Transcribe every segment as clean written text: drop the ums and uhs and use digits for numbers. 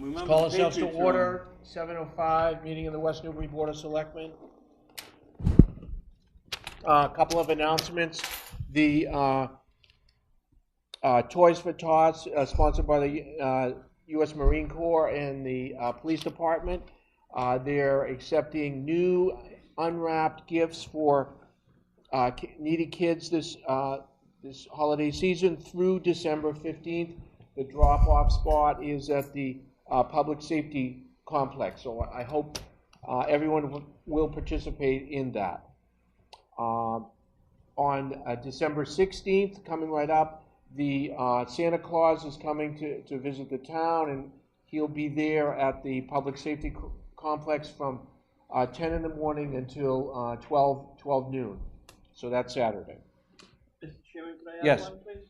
Let's call ourselves to order, 7:05, meeting of the West Newbury Board of Selectmen. A couple of announcements. The Toys for Tots, sponsored by the U.S. Marine Corps and the Police Department. They're accepting new unwrapped gifts for needy kids this holiday season through December 15th. The drop-off spot is at the Public Safety Complex, so I hope everyone will participate in that. On December 16th, coming right up, the Santa Claus is coming to visit the town, and he'll be there at the Public Safety Complex from 10 in the morning until 12 noon. So that's Saturday. Mr. Chairman, could I ask Yes. one, please?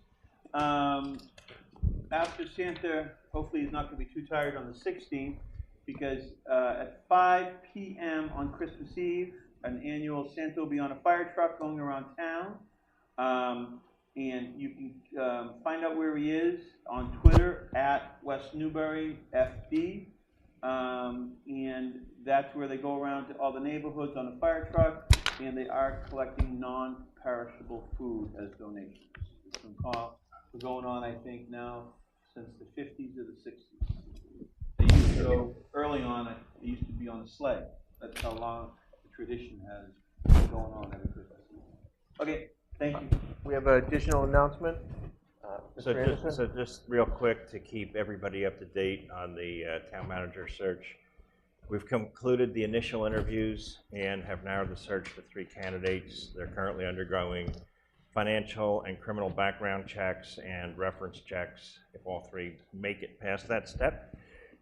After Santa, hopefully he's not going to be too tired on the 16th, because at 5 p.m. on Christmas Eve, an annual Santa will be on a fire truck going around town. And you can find out where he is on Twitter at West Newbury FD. And that's where they go around to all the neighborhoods on the fire truck, and they are collecting non-perishable food as donations. It's been going on, I think, now since the 50s or the 60s. They used to go early on, it used to be on a sleigh. That's how long the tradition has been going on every Christmas Eve. Okay, thank you. We have an additional announcement. So just real quick to keep everybody up to date on the town manager search. We've concluded the initial interviews and have narrowed the search to 3 candidates. They're currently undergoing financial and criminal background checks and reference checks. If all 3 make it past that step,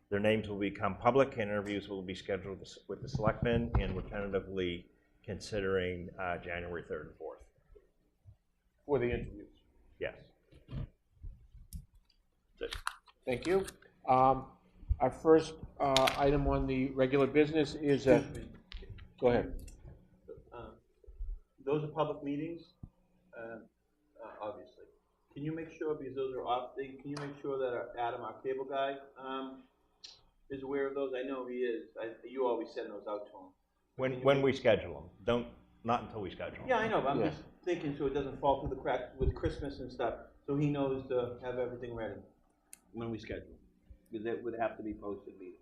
their names will become public and interviews will be scheduled with the Selectmen, and we're tentatively considering January 3rd and 4th. For the interviews. Yes. Thank you. Our first item on the regular business is go ahead. Those are public meetings, obviously. Can you make sure, because those are off, can you make sure that Adam, our cable guy, is aware of those? I know he is. You always send those out to him. When we schedule them. Not until we schedule them. Yeah, I know, but I'm just thinking so it doesn't fall through the cracks with Christmas and stuff, so he knows to have everything ready when we schedule, because it would have to be posted meeting.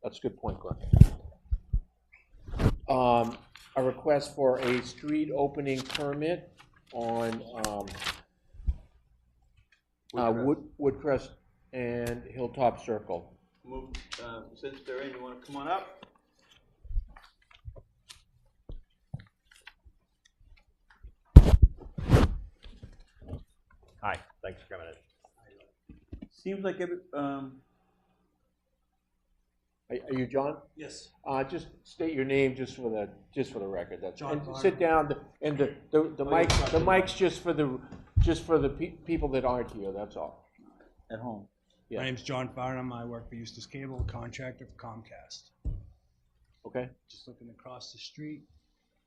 That's a good point, Glenn. A request for a street opening permit on Woodcrest and Hilltop Circle. Since they're in, you want to come on up? Hi, thanks for coming in. Seems like Are you John? Yes. Just state your name just for the record. That's John. And sit down. And the mic's just for the people that aren't here. That's all. at home. Yeah. My name's John Farnham. I work for Eustace Cable, contractor for Comcast. Okay. Just looking across the street,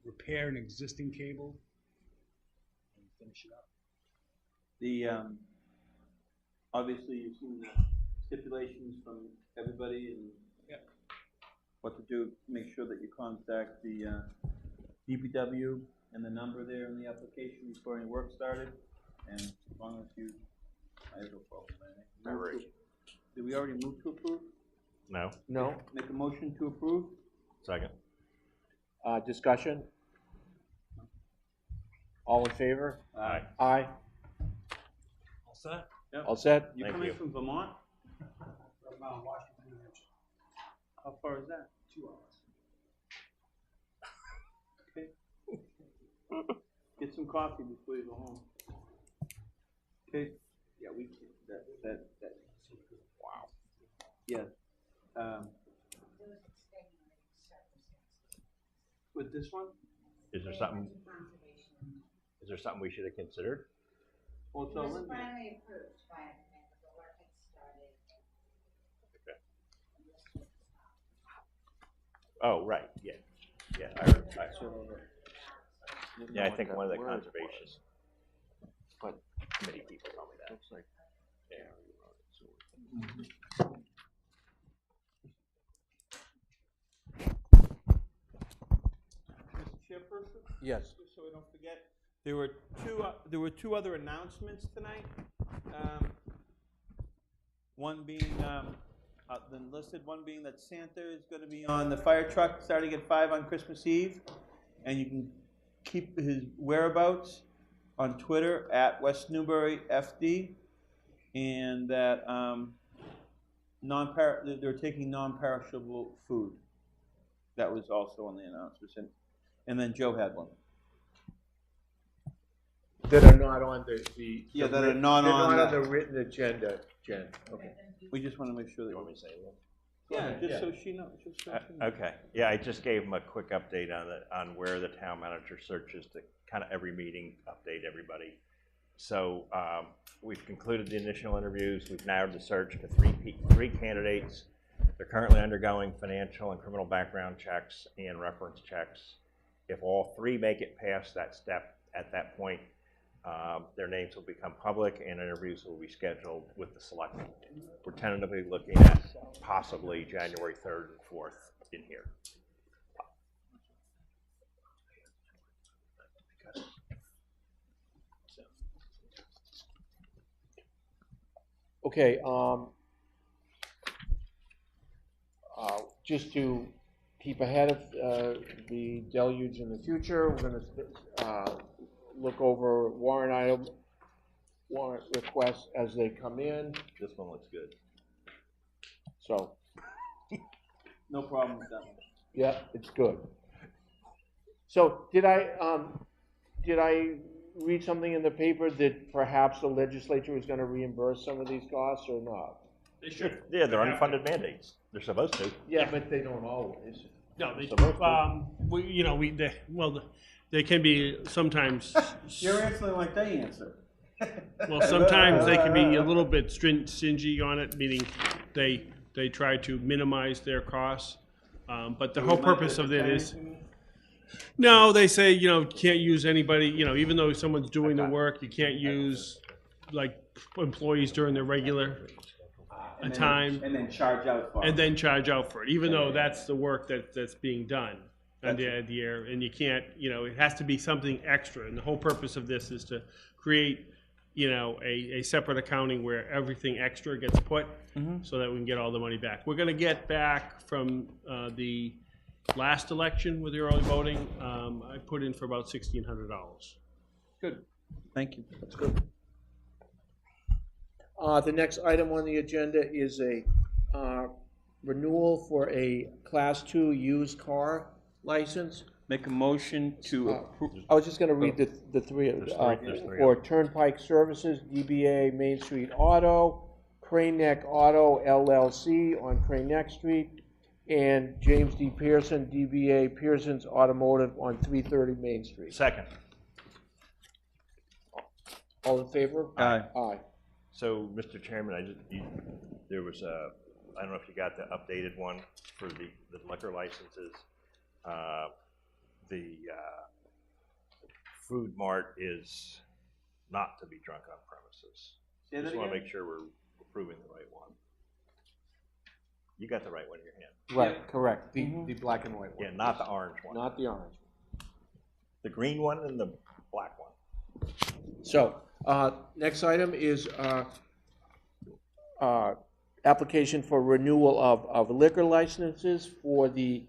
repair an existing cable, and finish it up. The obviously you've seen the stipulations from everybody and what to do. Make sure that you contact the DPW and the number there in the application before any work started. And as long as you, I have no problem. Did we already move to approve? No. No. Make a motion to approve. Second. Discussion? All in favor? Aye. Aye. All set? Yep. All set? You're Thank coming you. from Vermont? From Washington, New Hampshire. How far is that? 2 hours. Okay. Get some coffee before you go home. Okay. Yeah, we can. That. Wow. Yeah. With this one? Is there something we should have considered? Well, it's It all was in there. finally approved by the work had started. Okay. Oh, right. Yeah. Yeah. I think one of the conservation committee people told me that. Looks like Yeah. Mr. Chairperson? Yes. Just so I don't forget, there were two other announcements tonight. One being then listed, one being that Santa is going to be on the fire truck starting at 5 on Christmas Eve, and you can keep his whereabouts on Twitter at West Newbury FD, and that they're taking non-perishable food. That was also on the announcements, and then Joe had one. That are not on the Yeah, that are not they're on not the- on the written agenda, Jen. Okay. We just want to make sure that. You want me to say it? Yeah, just Yeah. so she knows. Just so she knows. Okay, yeah, I just gave him a quick update on where the town manager search is to kind of every meeting, update everybody. So we've concluded the initial interviews. We've narrowed the search to three candidates. They're currently undergoing financial and criminal background checks and reference checks. If all three make it past that step, at that point, their names will become public and interviews will be scheduled with the selectmen. We're tentatively looking at possibly January 3rd and 4th in here. Okay, just to keep ahead of the deluge in the future, we're going to look over warrant requests as they come in. This one looks good. So, No problem with that one. yeah, it's good. So, did I read something in the paper that perhaps the legislature is going to reimburse some of these costs or not? They should. Yeah, they're unfunded mandates. They're supposed to. Yeah, but they don't always. No, they, Supposed to. they can be sometimes, You're answering like they answer. well, sometimes they can be a little bit stingy on it, meaning they try to minimize their costs. But the whole purpose of it is, no, they say, you can't use anybody, even though someone's doing the work, you can't use like employees during their regular time. And then charge out for it. And then charge out for it, even though that's the work that's being done under the year, and you can't, it has to be something extra, and the whole purpose of this is to create, a separate accounting where everything extra gets put, so that we can get all the money back. We're gonna get back from the last election with the early voting, I put in for about $1,600. Good. Thank you. That's good. The next item on the agenda is a renewal for a Class 2 used car license. Make a motion to approve. I was just going to read the three. There's three For of them. Turnpike Services, DBA Main Street Auto, Crane Neck Auto LLC on Crane Neck Street, and James D. Pearson, DBA Pearson's Automotive on 330 Main Street. Second. All in favor? Aye. Aye. So, Mr. Chairman, there was I don't know if you got the updated one for the liquor licenses. The food mart is not to be drunk on premises. Say that Just want to again? make sure we're approving the right one. You got the right one in your hand. Right, correct. The black and white one. Yeah, not the orange one. Not the orange. The green one and the black one. So, next item is application for renewal of liquor licenses for the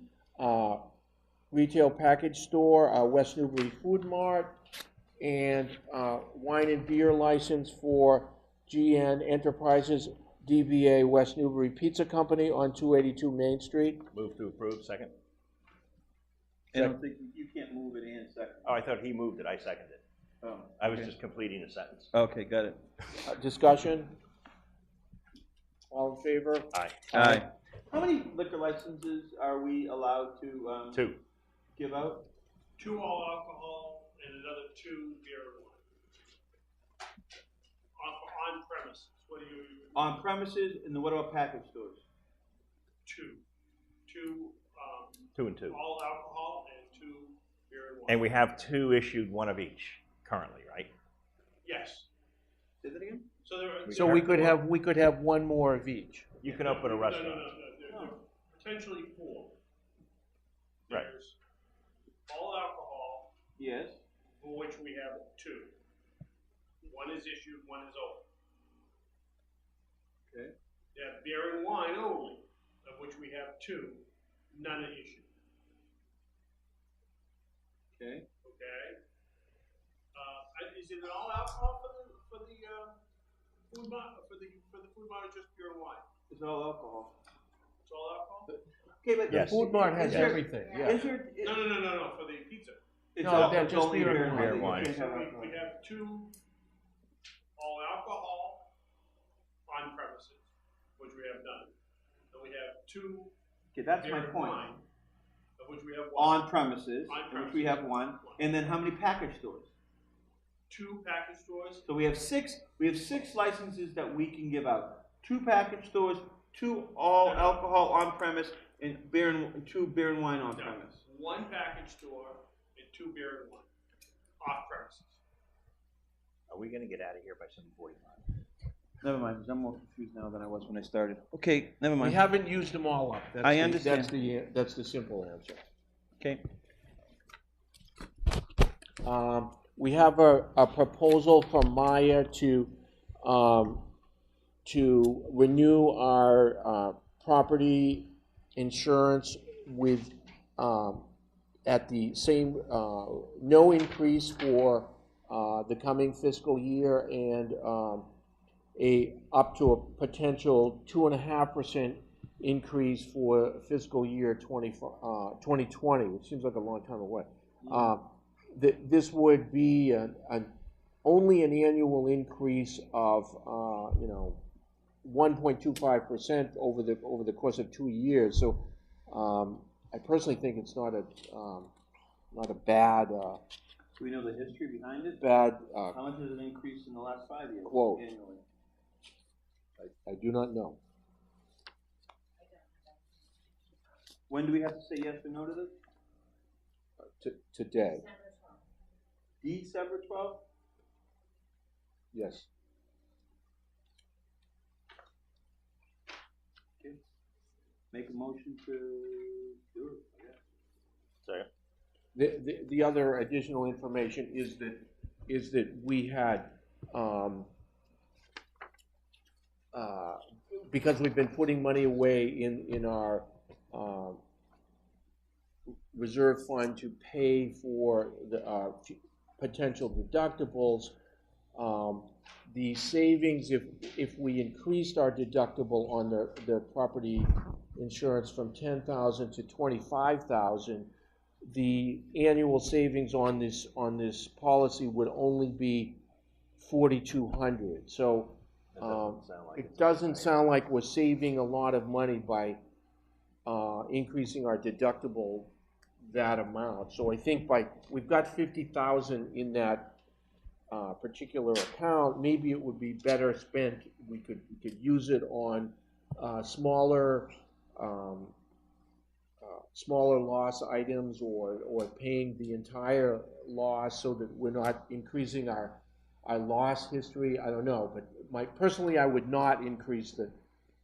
retail package store, West Newbury Food Mart, and wine and beer license for GN Enterprises, DBA West Newbury Pizza Company on 282 Main Street. Move to approve, second. I don't think, you can't move it and second. Oh, I thought he moved it, I seconded it. Oh, I was okay. just completing the sentence. Okay, got it. Discussion? All in favor? Aye. Aye. How many liquor licenses are we allowed to, 2. give out? 2 all alcohol and another 2 beer and wine. On premises, what do you? On premises, and then what about package stores? 2. 2 and 2. All alcohol and 2 beer and wine. And we have 2 issued, 1 of each currently, right? Yes. Say that again? So there. So we could have one more of each. You can open a restaurant. No. There are potentially 4. Right. There's all alcohol, Yes. for which we have 2. One is issued, one is open. Okay. You have beer and wine only, of which we have 2, none are issued. Okay. Okay. Is it all alcohol for the food mart, for the food mart, or just beer and wine? It's all alcohol. It's all alcohol? Okay, but Yes. Food Mart has Is there- everything, yeah. Is there? No, for the pizza. It's No, all- they're it's just only beer and wine. You Wine. can't have So alcohol. we have 2 all alcohol on premises, which we have done. And we have 2 Okay, that's beer my and point. wine, of which we have 1. On premises, On in which we have one, and then how many package stores? 2 package stores. So we have 6. We have 6 licenses that we can give out. 2 package stores, 2 all alcohol on premise, and 2 beer and wine on No, premise. 1 package store and 2 beer and wine off premises. Are we gonna get out of here by 7:45? Never mind, 'cause I'm more confused now than I was when I started. Okay, never We mind. haven't used them all up. That's I the- understand. That's the simple answer. Okay. We have a proposal from Maya to renew our property insurance with, at the same, no increase for the coming fiscal year, and up to a potential 2.5% increase for fiscal year 2020, which seems like a long time away. This would be only an annual increase of 1.25% over the course of 2 years. So I personally think it's not a bad Do we know the history behind it? bad How much has it increased in the last 5 years Quote. annually? I do not know. When do we have to say yes or no to this? Today, December 12th? yes. Okay. Make a motion to do it, I guess. Sorry. The other additional information is that we had, because we've been putting money away in our reserve fund to pay for the potential deductibles, the savings, if we increased our deductible on the property insurance from $10,000 to $25,000, the annual savings on this policy would only be $4,200. So it doesn't sound like we're saving a lot of money by increasing our deductible that amount. So I think we've got $50,000 in that particular account. Maybe it would be better spent. We could use it on smaller loss items, or paying the entire loss, so that we're not increasing our loss history. I don't know, but personally, I would not increase the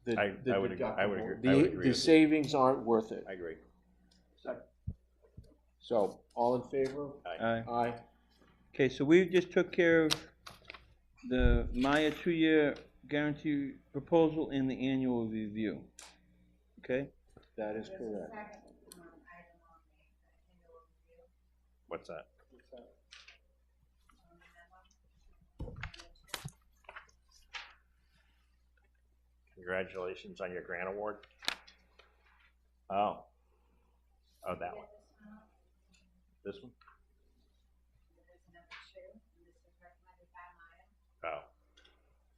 deductible. I would agree. The savings aren't worth it. I agree. So, all in favor? Aye. Aye. Okay, so we just took care of the Maya 2-year guarantee proposal and the annual review. Okay? That is There's a correct. second, item on the annual review. What's that? Congratulations on your grant award. Oh, that one. This one? This is number 2, and this is recommended by Maya. Oh,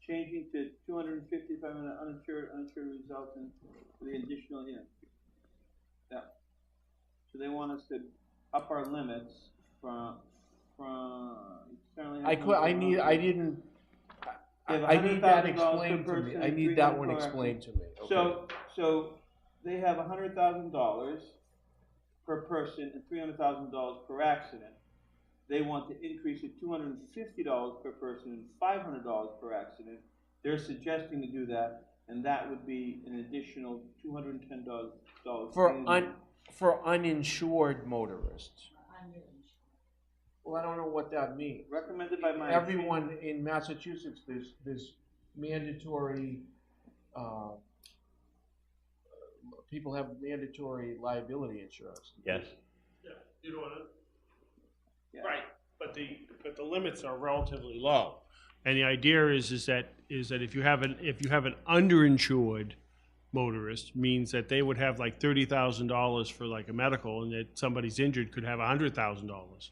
Changing to 250 if I'm an uninsured resultant for the additional, yeah. So they want us to up our limits from currently. I need that explained to me. I need that one explained to me. Okay. So they have $100,000 per person and $300,000 per accident. They want to increase it $250 per person and $500 per accident, They're suggesting to do that, and that would be an additional $210 for uninsured motorists. Well, I don't know what that means. recommended by my Everyone in Massachusetts, there's mandatory, people have mandatory liability insurance. Yes. Yeah, you don't wanna. Yeah. Right, but the limits are relatively low. And the idea is that if you have an underinsured motorist, means that they would have like $30,000 for like a medical, and that somebody's injured could have $100,000.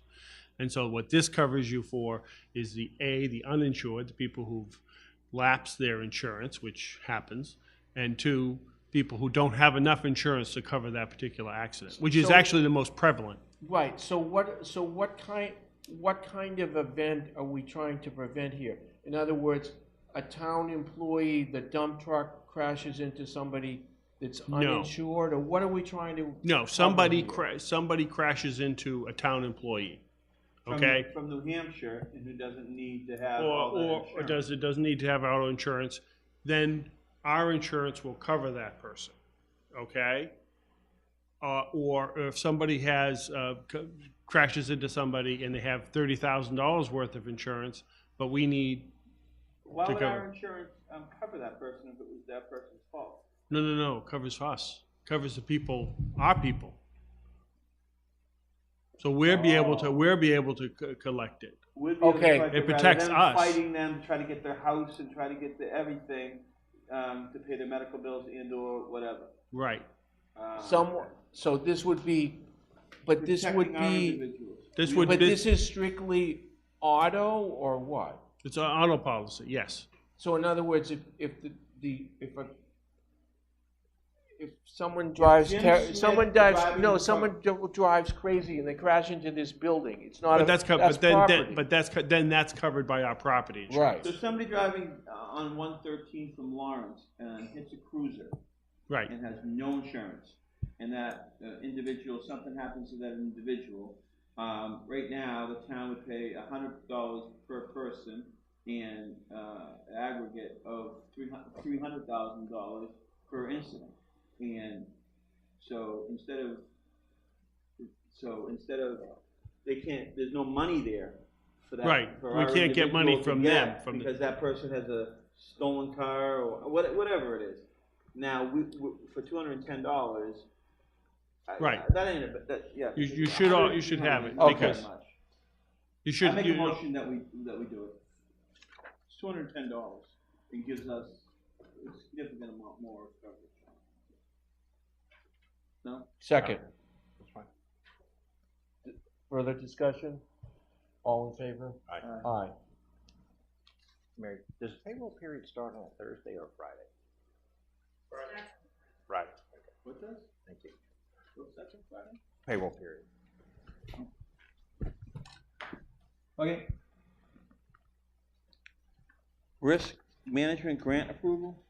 And so what this covers you for is the uninsured, the people who've lapsed their insurance, which happens, and two, people who don't have enough insurance to cover that particular accident, which is actually the most prevalent. Right, so what kind of event are we trying to prevent here? In other words, a town employee, the dump truck crashes into somebody that's uninsured, or what are we trying to? No, somebody crashes into a town employee, okay? From New Hampshire, and who doesn't need to have Or doesn't need to have auto insurance, then our insurance will cover that person, okay? Or if somebody has, crashes into somebody and they have $30,000 worth of insurance, but we need Why to would cover. our insurance cover that person if it was that person's fault? No, covers us, covers the people, our people. So we'll be able to collect it. We'd be able to Okay. collect It rather protects than us. fighting them to try to get their house and try to get everything to pay their medical bills and/or whatever. Right. So this would be, but this would Protecting our be, individuals. but this is strictly auto or what? It's an auto policy, yes. So in other words, if someone drives, Jim someone Smith drives, driving no, the someone drives crazy and they crash into this building, it's not But that's covered. property. Then that's covered by our property insurance. Right, So somebody driving on 113 from Lawrence and hits a cruiser Right. and has no insurance, and that individual, something happens to that individual, right now, the town would pay $100 per person and aggregate of $300,000 per incident. And so instead of they can't, there's no money there for that. Right. For We our can't get money individual to from get them, because that person has a stolen car or whatever it is. Now we for $210. Right. That ain't it. That yeah. You should have it, Okay. because you should. I make a motion that we do it. It's $210. It gives us a significant amount more coverage. No? second. That's fine. Further discussion? All in favor? Aye. Aye. Mary, does the payroll period start on a Thursday or Friday? Friday. Okay. What's that? Thank you. What's that on Friday? Payroll period. Okay. Risk management grant approval?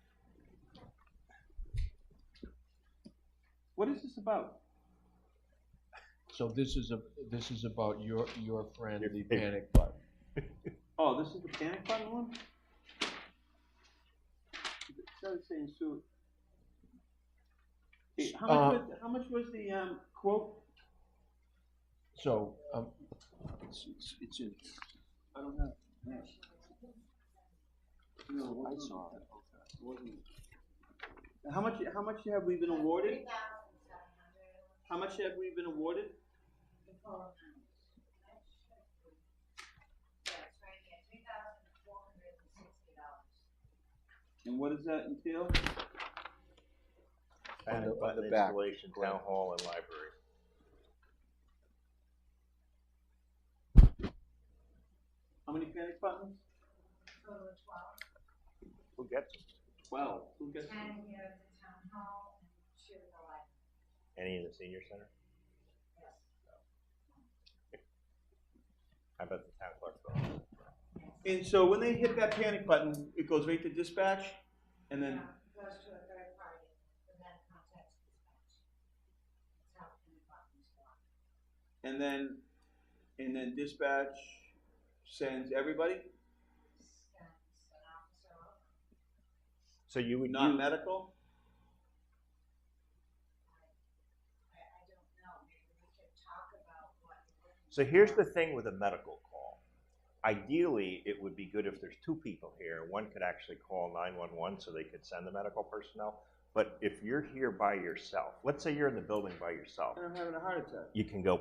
What is this about? So this is about your friend, the panic button. Oh, this is the panic button one? It started saying so. Hey, how much was the quote? So, it's in, I don't have. No, I saw it. It wasn't. How much have we been awarded? How much have we been awarded? And what does that entail? Panic button the back. installation, town hall, and library. How many panic buttons? Who gets them? 12. Who gets them? 10 here at the town hall and 2 at the library. Any in the senior center? Yes. How about the town clerk's office? And so when they hit that panic button, it goes right to dispatch, and then Goes to a third party, and then contacts dispatch. That's how the department's going. and then dispatch sends everybody. Sends an officer over. So you would not use, medical? I don't know, maybe we could talk about what. so here's the thing with a medical call. Ideally, it would be good if there's two people here. One could actually call 911 so they could send the medical personnel. But if you're here by yourself, let's say you're in the building by yourself, I'm having a heart attack. you can go,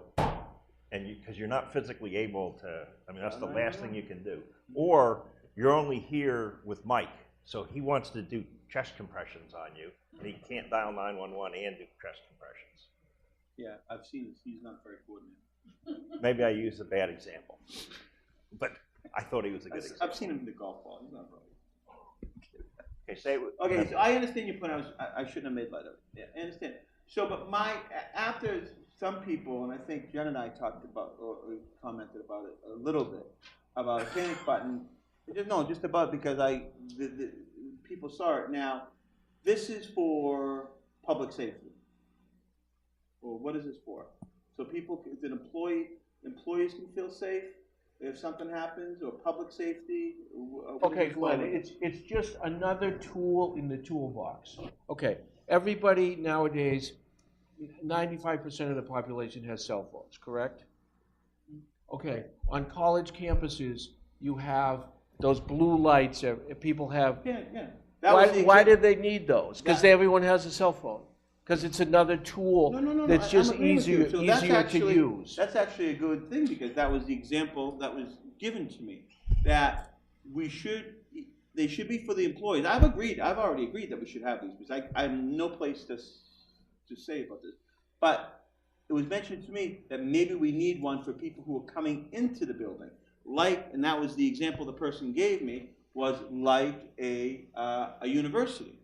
and because you're not physically able to, I mean, that's the last thing you can do. Or you're only here with Mike, so he wants to do chest compressions on you, and he can't dial 911 and do chest compressions. Yeah, I've seen this. He's not very coordinated. Maybe I used a bad example, but I thought he was a good example. I've seen him in the golf ball. He's not very. Okay, say it. Okay, so I understand your point. I shouldn't have made light of it. Yeah, I understand. So, but after some people, and I think Jen and I talked about or commented about it a little bit about a panic button. Just about because the people saw it. Now, this is for public safety. Well, what is this for? So people, is it employees can feel safe if something happens, or public safety? Okay, Glenn, it's just another tool in the toolbox. Okay, everybody nowadays, 95% of the population has cell phones, correct? Okay, on college campuses, you have those blue lights that people have. Yeah. Why do they need those? Because everyone has a cell phone. Because it's another tool No. that's just easier to use. That's actually a good thing, because that was the example that was given to me, that they should be for the employees. I've already agreed that we should have these, because I have no place to say about this. But it was mentioned to me that maybe we need one for people who are coming into the building, and that was the example the person gave me, was like a university.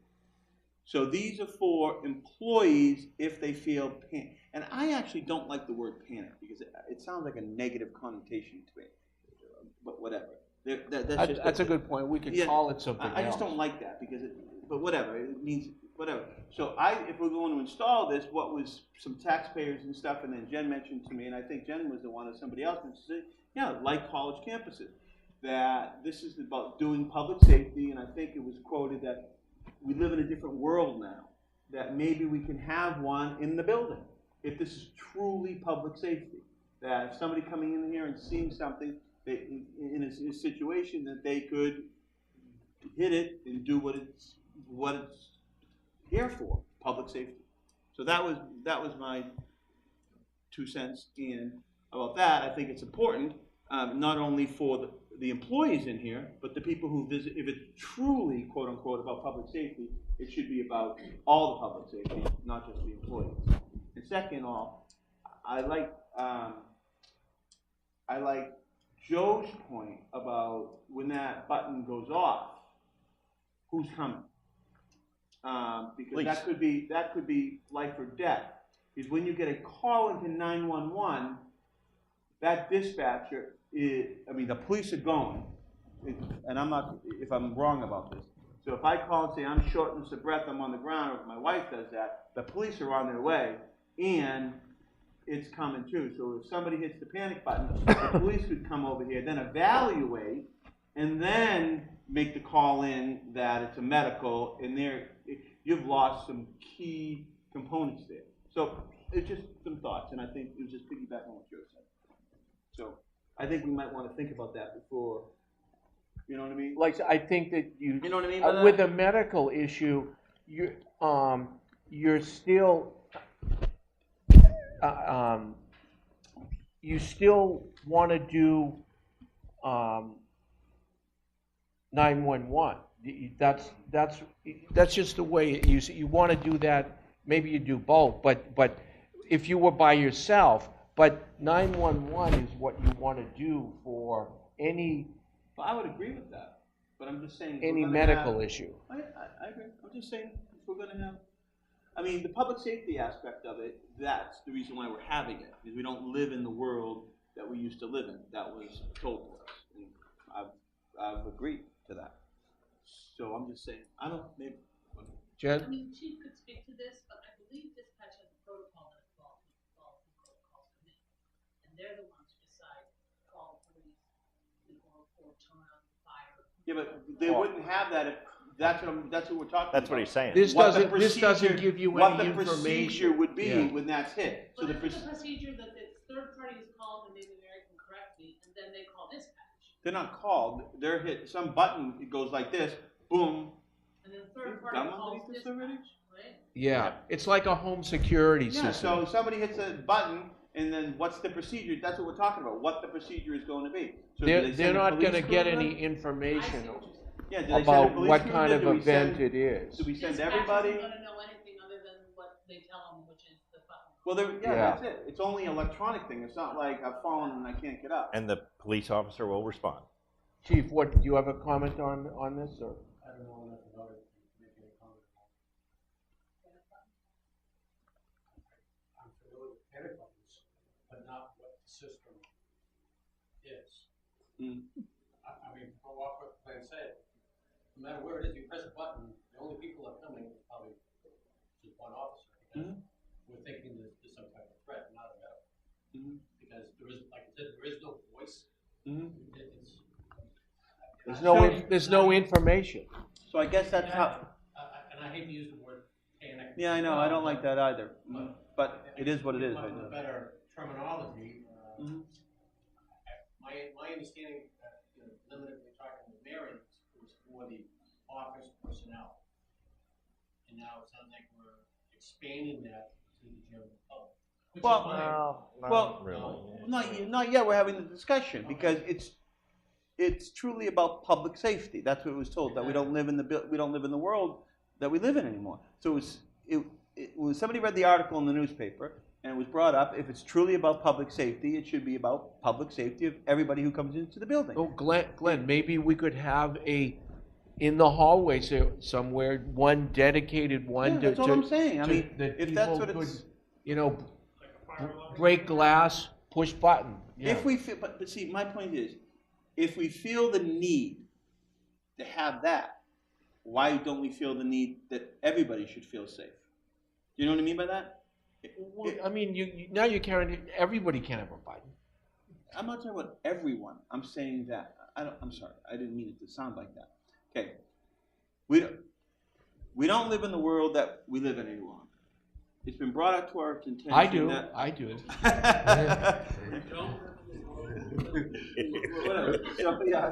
So these are for employees if they feel panic. And I actually don't like the word panic, because it sounds like a negative connotation to me. But whatever. That's a good point. We could call it something else. I just don't like that, because but whatever. It means whatever. So if we're going to install this, what was some taxpayers and stuff, and then Jen mentioned to me, and I think Jen was the one or somebody else, and said, yeah, like college campuses, that this is about doing public safety, and I think it was quoted that we live in a different world now, that maybe we can have one in the building, if this is truly public safety. That if somebody coming in here and seeing something in a situation, that they could hit it and do what it's here for, public safety. So that was my 2 cents in about that. I think it's important, not only for the employees in here, but the people who visit. If it's truly, quote unquote, about public safety, it should be about all the public safety, not just the employees. And second off, I like Joe's point about when that button goes off, who's coming? Because that could be life or death. Because when you get a call into 911, that dispatcher the police are going, and I'm not, if I'm wrong about this. So if I call and say I'm shortness of breath, I'm on the ground, or if my wife does that, the police are on their way, and it's coming too. So if somebody hits the panic button, the police could come over here, then evaluate, and then make the call in that it's a medical, and you've lost some key components there. So it's just some thoughts, and I think it was just piggyback on what Joe said. So I think we might want to think about that before, you know what I mean? Like, I think that you know what I mean? With a medical issue, you're still, you still want to do 911. That's just the way you want to do that. Maybe you do both, but if you were by yourself. But 911 is what you want to do for any. Well, I would agree with that, but I'm just saying. Any medical issue. I agree. I'm just saying if we're going to have. The public safety aspect of it, that's the reason why we're having it, because we don't live in the world that we used to live in. That was told to us, and I've agreed to that. So I'm just saying, I don't know, maybe. Jen? Chief could speak to this, but I believe dispatch has a protocol that involves calls come in. And they're the ones who decide call police or turn on fire. Yeah, but they wouldn't have that if That's what we're talking about. That's what he's saying. This What the doesn't procedure- give you what any the procedure information. would be Yeah. when that's hit. So But the isn't the procedure that the third party is called, and maybe Mary can correct me, and then they call dispatch? they're not called. They're hit. Some button. It goes like this. Boom. And then the third You've party done calls underneath this dispatch, already? right? Yeah, it's like a home security Yeah. system. So somebody hits a button, and then what's the procedure? That's what we're talking about. What the procedure is going to be. So do They're, they they're send a not police gonna crew get there? any I see information what you're saying. Yeah. Do they send a about police what crew kind there? of Do we event send- it is. Do we send Dispatch everybody? isn't gonna know anything other than what they tell them, which is the button. Well, Yeah. that's it. It's only an electronic thing. It's not like I've fallen and I can't get up. And the police officer will respond. Chief, what, do you have a comment on this, or? I don't know enough about it to make any comment on it. I'm familiar with panic buttons, but not what the system is. I mean, go off what the plan said. No matter where it is, you press a button, the only people that are coming is probably just one officer, because we're thinking there's some type of threat, not a medical. Because there is, like I said, there is no voice. There's no information. So I guess that's how. And I hate to use the word panic. Yeah, I know. I don't like that either. But it is what it is. With a better terminology, my understanding, limitedly talking with Mary, was for the office personnel. And now it sounds like we're expanding that to the general public. Which Well, is fine. well, really. not yet. We're having the discussion because it's truly about public safety. That's what it was told, that we don't live in the world that we live in anymore. So when somebody read the article in the newspaper and it was brought up, if it's truly about public safety, it should be about public safety of everybody who comes into the building. Oh, Glenn, maybe we could have in the hallway somewhere, one dedicated one Yeah, that's all I'm saying. I mean, that if that's people what could, it's. break glass, push button. Yeah. If we feel, but see, my point is, if we feel the need to have that, why don't we feel the need that everybody should feel safe? You know what I mean by that? Well, I mean, now you're carrying, everybody can have a button. I'm not talking about everyone. I'm saying that. I'm sorry. I didn't mean it to sound like that. Okay. We don't live in the world that we live in any longer. It's been brought up to our attention. I do. Whatever. So, yeah,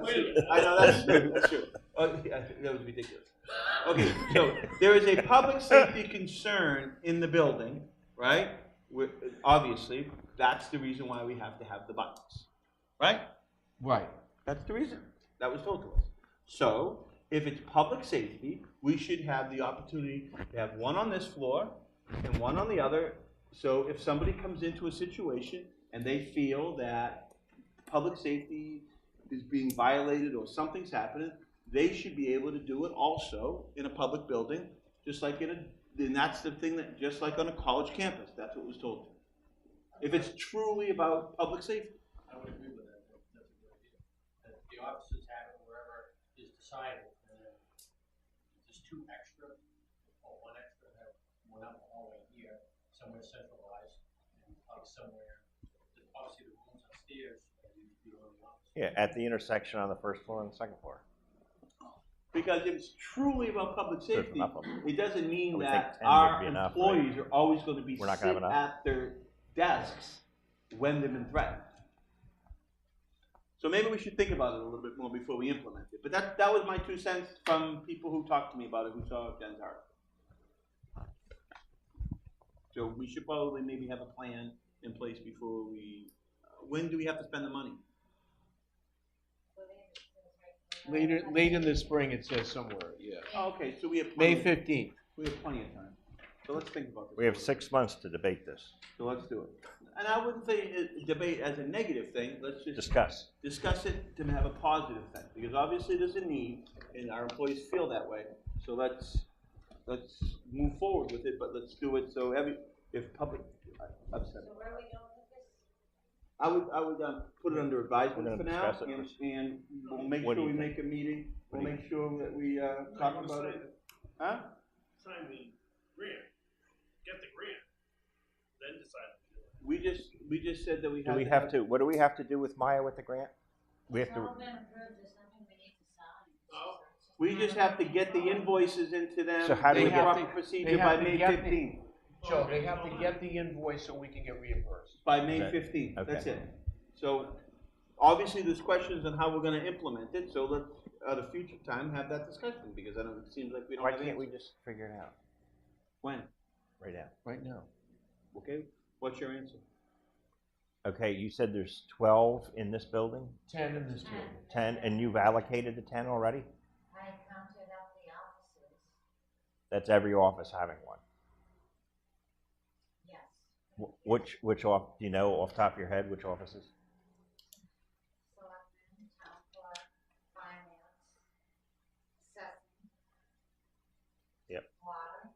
I know that's true. That's true. Oh, yeah, that was ridiculous. Okay, so there is a public safety concern in the building, right? Obviously, that's the reason why we have to have the buttons, right? Right. That's the reason. That was told to us. So, if it's public safety, we should have the opportunity to have one on this floor and one on the other. So if somebody comes into a situation and they feel that public safety is being violated or something's happening, they should be able to do it also in a public building, just like and that's the thing that, just like on a college campus, that's what was told. If it's truly about public safety. I would agree with that. That's a good idea. That the officers have it wherever is decided, and then there's two extra, or one extra, have one out the hallway here, somewhere centralized, and like somewhere, obviously the rooms upstairs, and you on the office. Yeah, at the intersection on the first floor and the second floor. Because if it's truly about public There's safety, enough of them. it doesn't I mean would that think 10 would our be enough, employees are always going to be We're not sit gonna have enough. at their desks when they've been threatened. So maybe we should think about it a little bit more before we implement it. But that was my 2 cents from people who talked to me about it, who saw Jen's article. So we should probably maybe have a plan in place before we. When do we have to spend the money? Late in the spring, it says somewhere, yeah. Oh, okay, so we have May plenty 15th. We have plenty of time. So let's think about this. We have 6 months to debate this. So let's do it. And I wouldn't say debate as a negative thing. Let's just Discuss it to have a positive thing, because obviously there's a need, and our employees feel that way. So let's move forward with it, but let's do it so if public. I'm sorry. So where are we going with this? I would put it under advisement We're for gonna now, discuss it. and we'll make What do sure we you make a meeting. We'll What do you make sure that we talk about it. Huh? Sign the grant, get the grant, then decide. We just said that we Do have we to have to, what do we have to do with Maya with the grant? We have It's to, all been approved, there's nothing we need to sign. Oh. We just have to get the invoices into them, So how do the we get proper they procedure have by to May get the- 15th. Joe, they have to get the invoice so we can get reimbursed. By May Okay. 15th, Okay. that's it. So, obviously, there's questions on how we're gonna implement it, so let's, at a future time, have that discussion, because I don't, it seems like we don't Why have can't we answers. just figure it out When? right now? Right now. Okay, what's your answer? Okay, you said there's 12 in this building, 10 in this building. 10, and you've allocated the 10 already? I counted up the offices, That's every office having one. yes. Which off, do you know off the top of your head which offices? Selectmen, town clerk, finance, assessment. Yep. Water.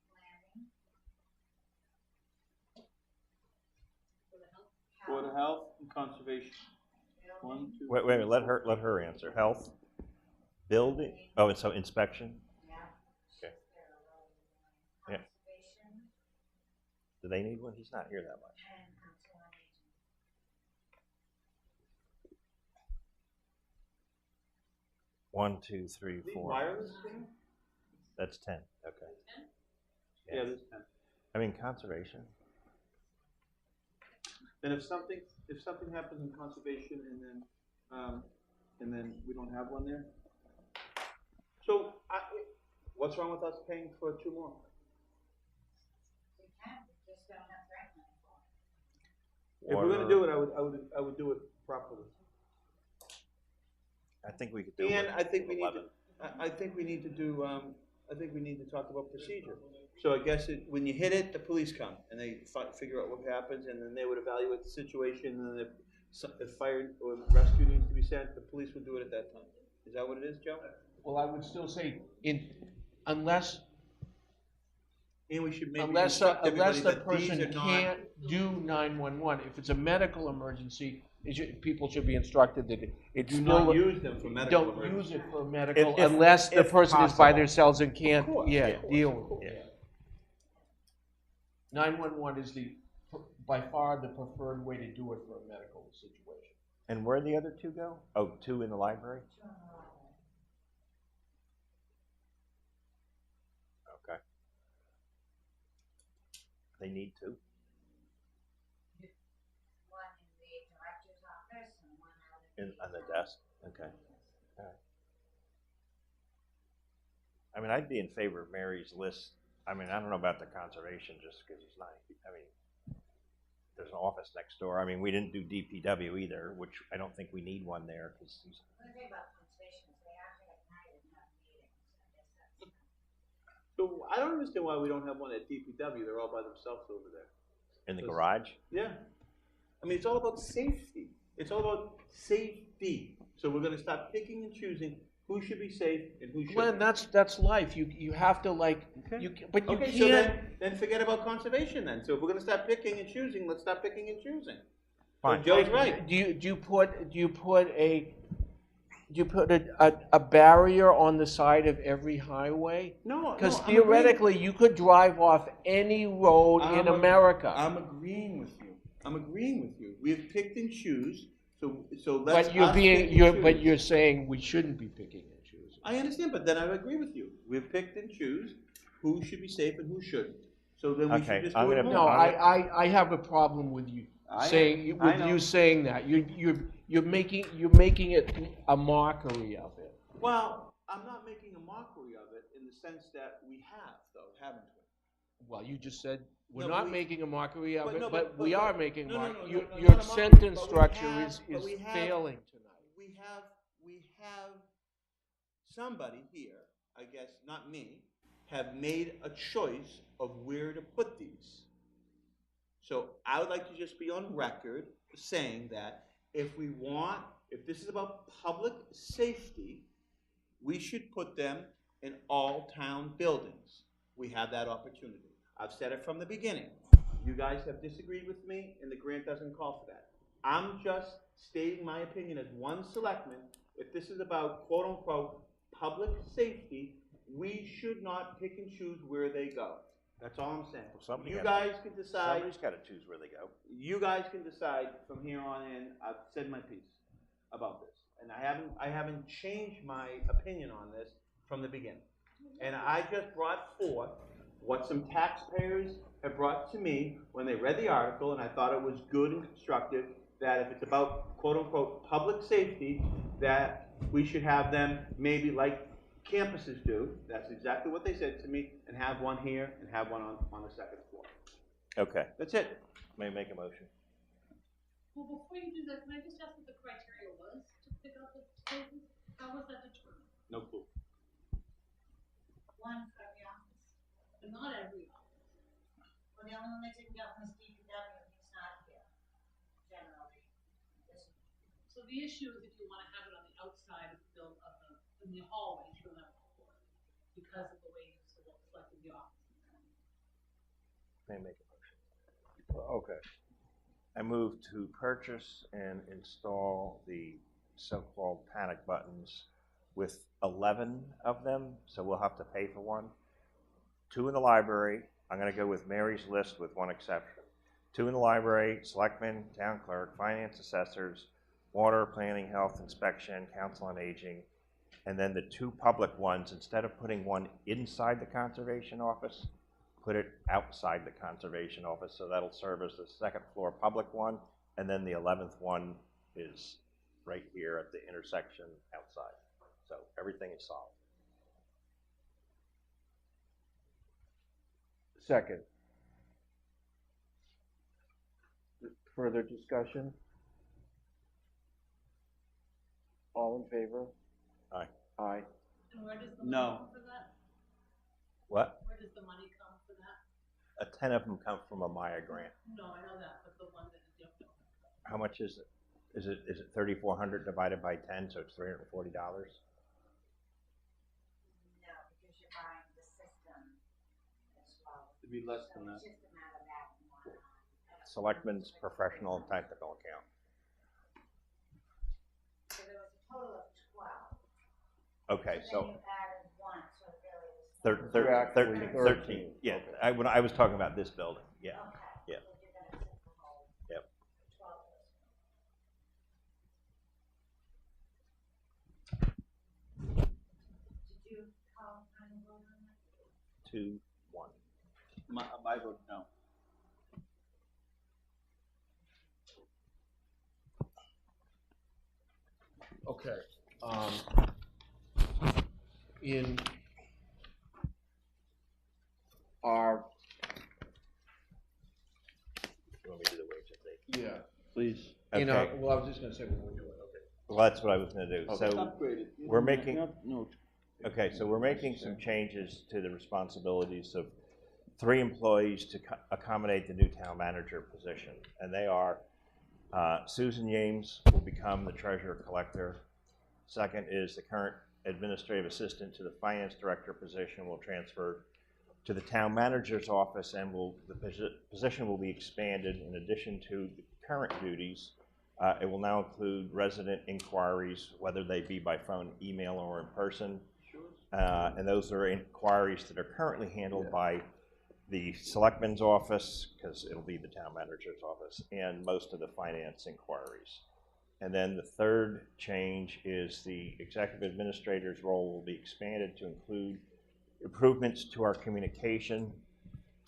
Planning. Board of Health and Conservation. One, two. Wait, let her answer. Health, building, oh, and so inspection, Yeah. Okay. Yeah. Yeah. Conservation do they need one? He's not here that much. and council on aging. 1, 2, 3, These 4. wireless thing? That's 10, okay. Yeah, there's 10. I mean, conservation, Then if something happens in conservation and then we don't have one there? So, what's wrong with us paying for 2 more? We can, we just don't have grant money for it. If we're gonna do it, I would do it properly. I think we could do And it. I think we need 11. to, I think we need to do, I think we need to talk about procedure. So I guess when you hit it, the police come and they figure out what happens, and then they would evaluate the situation, and then if fire or rescue needs to be sent, the police would do it at that time. Is that what it is, Joe? Well, I would still say, unless And we should maybe unless instruct everybody the that these person are not. can't do 911, if it's a medical emergency, people should be instructed that it's Do still, not use them for medical don't emergencies. use it for medical If- unless the if person is by possible. themselves and can't, course, yeah, of course, deal of with course. it. 911 is by far the preferred way to do it for a medical situation. And where the other 2 go? Oh, 2 in the library? Okay. They need 2? One in the director's office and one out in On the desk? Okay. All right. I mean, I'd be in favor of Mary's list. I mean, I don't know about the conservation just because he's not, I mean, there's an office next door. I mean, we didn't do DPW either, which I don't think we need one there because he's, The thing about conservation is they are here at night and have meetings, I guess that's. So I don't understand why we don't have one at DPW. They're all by themselves over there. in the garage. Yeah. I mean, it's all about safety. It's all about safety. So we're gonna stop picking and choosing who should be safe and who Glenn, shouldn't. that's life. You have to but you Okay, can't. so then forget about conservation then. So if we're gonna stop picking and choosing, let's stop picking and choosing. Fine. So Joe's right. Do you put a barrier on the side of every highway? No, Because no, theoretically, you could drive off any road in America. I'm agreeing with you. I'm agreeing with you. We have picked and choose, so let's. But you're us pick and choose. you're saying we shouldn't be picking and choosing. I understand, but then I agree with you. We've picked and choose who should be safe and who shouldn't. So then we Okay, should just I'm do it gonna- more. No, I have a problem with you I saying know. saying that. You're making it a mockery of it. Well, I'm not making a mockery of it in the sense that we have, though, haven't we? Well, you just said we're No, not we- making a mockery of but it, no, but but- we but- are making no, no, mockery. no, Your, no, no, your not a mockery, sentence but we structure have- is but we have- failing tonight. We have somebody here, I guess, not me, have made a choice of where to put these. So I would like to just be on record saying that if this is about public safety, we should put them in all town buildings. We have that opportunity. I've said it from the beginning. You guys have disagreed with me, and the grant doesn't call for that. I'm just stating my opinion as one selectman. If this is about quote-unquote public safety, we should not pick and choose where they go. That's all I'm saying. Somebody You has to- guys can decide. Somebody's got to choose where they go. You guys can decide from here on in. I've said my piece about this. And I haven't changed my opinion on this from the beginning. And I just brought forth what some taxpayers have brought to me when they read the article, and I thought it was good and constructive, that if it's about quote-unquote public safety, that we should have them maybe like campuses do. That's exactly what they said to me, and have one here and have one on the second floor. Okay, That's it. may I make a motion? Well, before you do that, can I just ask what the criteria was to pick up the spaces? How was that determined? No clue. One for every office. But not every office. Well, the only one that didn't get one is DPW, and he's not here, generally. So the issue is if you wanna have it on the outside of the build, in the hallway, you don't have a floor, because of the way you selected the office. May I make a motion? Okay. I move to purchase and install the so-called panic buttons with 11 of them, so we'll have to pay for one. 2 in the library. I'm going to go with Mary's list with one exception. 2 in the library, selectmen, town clerk, finance assessors, water, planning, health, inspection, council on aging, and then the 2 public ones, instead of putting one inside the conservation office, put it outside the conservation office, so that'll serve as the second floor public one, and then the 11th one is right here at the intersection outside. So everything is solved. Second. Further discussion? All in favor? Aye. Aye. And where does the money No. come for that? What? Where does the money come for that? 10 of them come from a Maya grant. No, I know that, but the one that you don't know. How much is it? Is it 3,400 divided by 10, so it's $340? No, because you're buying the system as well. It'd be less So than that. it's just a matter of that one. Selectmen's professional and technical account. So there was a total of 12. Okay, Then so you added one, so it really was. 13. 13. Yeah, when I was talking about this building. Yeah. Okay. Yeah. So you're gonna take the whole Yep. 12 of those. Did you call planning board on that? 2, 1. My vote, no. Okay. In our, You want me to do the wage update? yeah, Please. in our, Okay. well, I was just gonna say when we do it, okay. Well, that's what I was going to do. Okay. So, Upgraded. we're making- No. okay, so we're making some changes to the responsibilities of 3 employees to accommodate the new town manager position. And they are, Susan Yames will become the treasurer collector. Second is the current administrative assistant to the finance director position will transfer to the town manager's office, and the position will be expanded in addition to the current duties. It will now include resident inquiries, whether they be by phone, email, or in person. And those are inquiries that are currently handled by the selectman's office, because it'll be the town manager's office, and most of the finance inquiries. And then the third change is the executive administrator's role will be expanded to include improvements to our communication.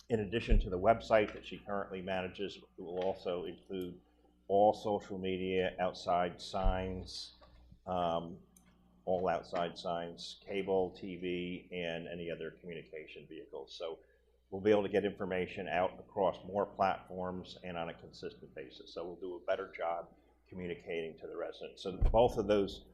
In addition to the website that she currently manages, it will also include all social media, outside signs, all outside signs, cable, TV, and any other communication vehicles. So we'll be able to get information out across more platforms and on a consistent basis. So we'll do a better job communicating to the residents. So both of those,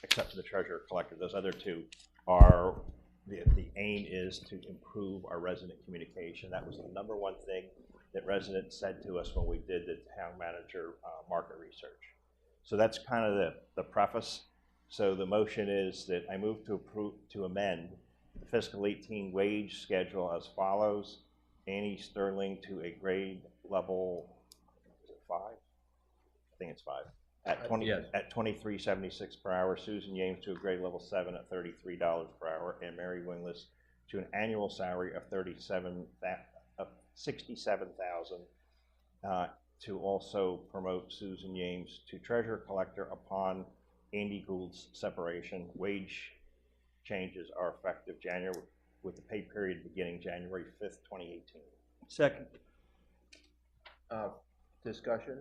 except for the treasurer collector, those other 2 are, the aim is to improve our resident communication. That was the #1 thing that residents said to us when we did the town manager market research. So that's kind of the preface. So the motion is that I move to amend the fiscal 18 wage schedule as follows. Annie Sterling to a grade level, is it 5? I think it's 5. At $23.76 per hour. Susan Yames to a grade level 7 at $33 per hour, and Mary Winglis to an annual salary of $67,000. To also promote Susan Yames to treasurer collector upon Andy Gould's separation. Wage changes are effective January, with the pay period beginning January 5th, 2018. Second. Discussion?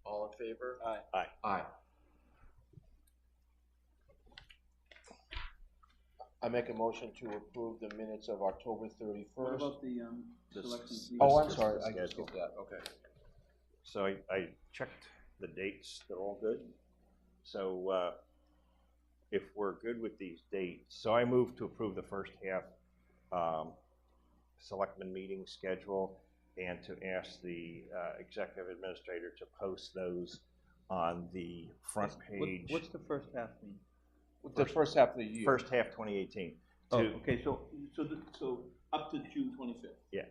All in favor? Aye. Aye. Aye. I make a motion to approve the minutes of October 31st. What about the, This- selections? Oh, I'm This- sorry, this I schedule. skipped that, okay. So I checked the dates, they're all good. So if we're good with these dates, so I move to approve the first half Selectmen meeting schedule and to ask the executive administrator to post those on the front page. What's the first half mean? The first half of the year. First half 2018. Oh, To- okay, so up to June 25th. Yeah,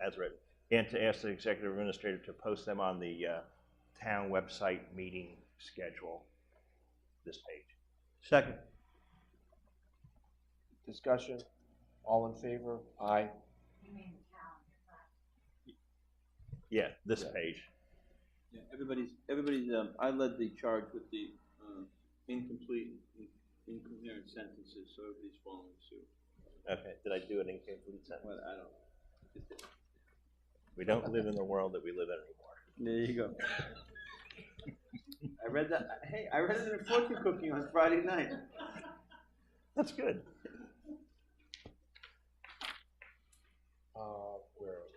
as written. And to ask the executive administrator to post them on the town website meeting schedule, this page. Second. Discussion? All in favor? Aye. You mean the calendar, right? Yeah, this Yeah. page. Yeah, everybody's, I led the charge with the, incomplete, incoherent sentences, so everybody's following suit. Okay, did I do an incomplete sentence? Well, I don't. We don't live in the world that we live in anymore. There you go. I read that, hey, I read it in fortune cooking on Friday night. That's good.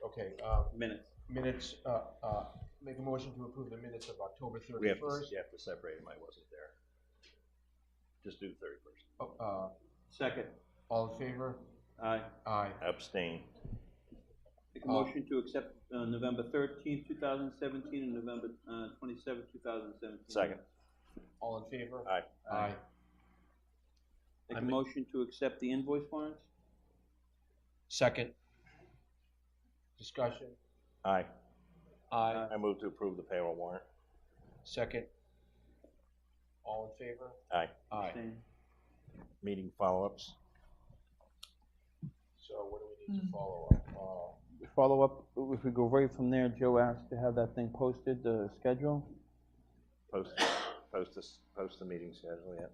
Okay, Minutes. make a motion to approve the minutes of October You have 31st. to separate them, I wasn't there. Just do the 31st. Oh, Second. all in favor? Aye. Aye. Abstain. Make a motion to accept, November 13th, 2017, and November, 27th, 2017. Second. All in favor? Aye. Aye. Make a motion to accept the invoice warrants? Second. Discussion? Aye. Aye. I move to approve the payroll warrant. Second. All in favor? Aye. Aye. Abstain. Meeting follow-ups. So what do we need to follow up? Follow up, if we go right from there, Joe asked to have that thing posted, the schedule. Post the meeting schedule, yeah,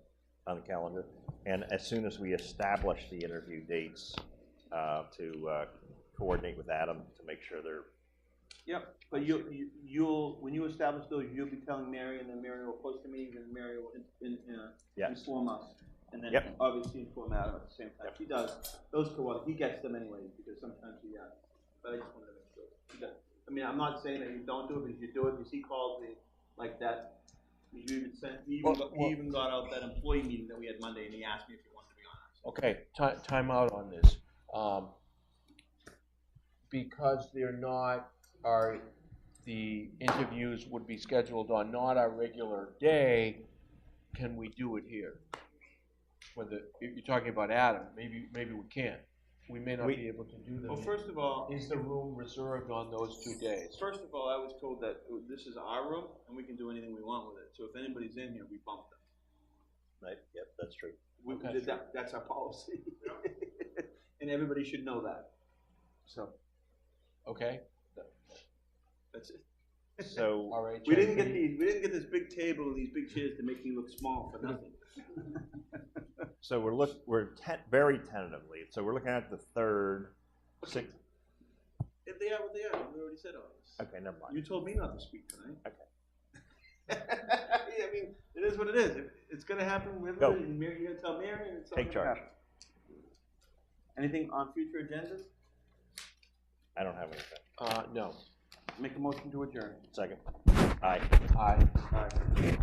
on the calendar. And as soon as we establish the interview dates, to coordinate with Adam to make sure they're. Yep, but you'll, when you establish those, you'll be telling Mary, and then Mary will post the meetings, and Mary will Yes. inform us. And then Yep. obviously inform Adam at the same time. Yep. He does, those he gets them anyway, because sometimes he, but I just wanted to make sure. He does. I mean, I'm not saying that you don't do it, because you do it, because he calls me like that. He even got out that employee meeting that we had Monday, and he asked me if he wanted to be on it. Okay, time out on this. Because they're not, the interviews would be scheduled on not our regular day, can we do it here? If you're talking about Adam, maybe we can't. We may not be able to do them. Well, first of all, Is the room reserved on those 2 days? First of all, I was told that this is our room, and we can do anything we want with it. So if anybody's in here, we bump them. Right, yep, that's true. Okay. That's our policy. And everybody should know that. So, Okay, that's it. So, all right. We didn't Jeff, get this big table and these big chairs to make me look small for nothing. so we're very tentatively, so we're looking at the 3rd, 6th. If they are what they are, we already said all this. Okay, never mind. You told me not to speak tonight. Okay. Yeah, I mean, it is what it is. It's gonna happen. You're Go. gonna tell Mary, and it's all Take gonna charge. happen. Anything on future agendas? I don't have anything. No. Make a motion to adjourn. Second. Aye. Aye. Aye.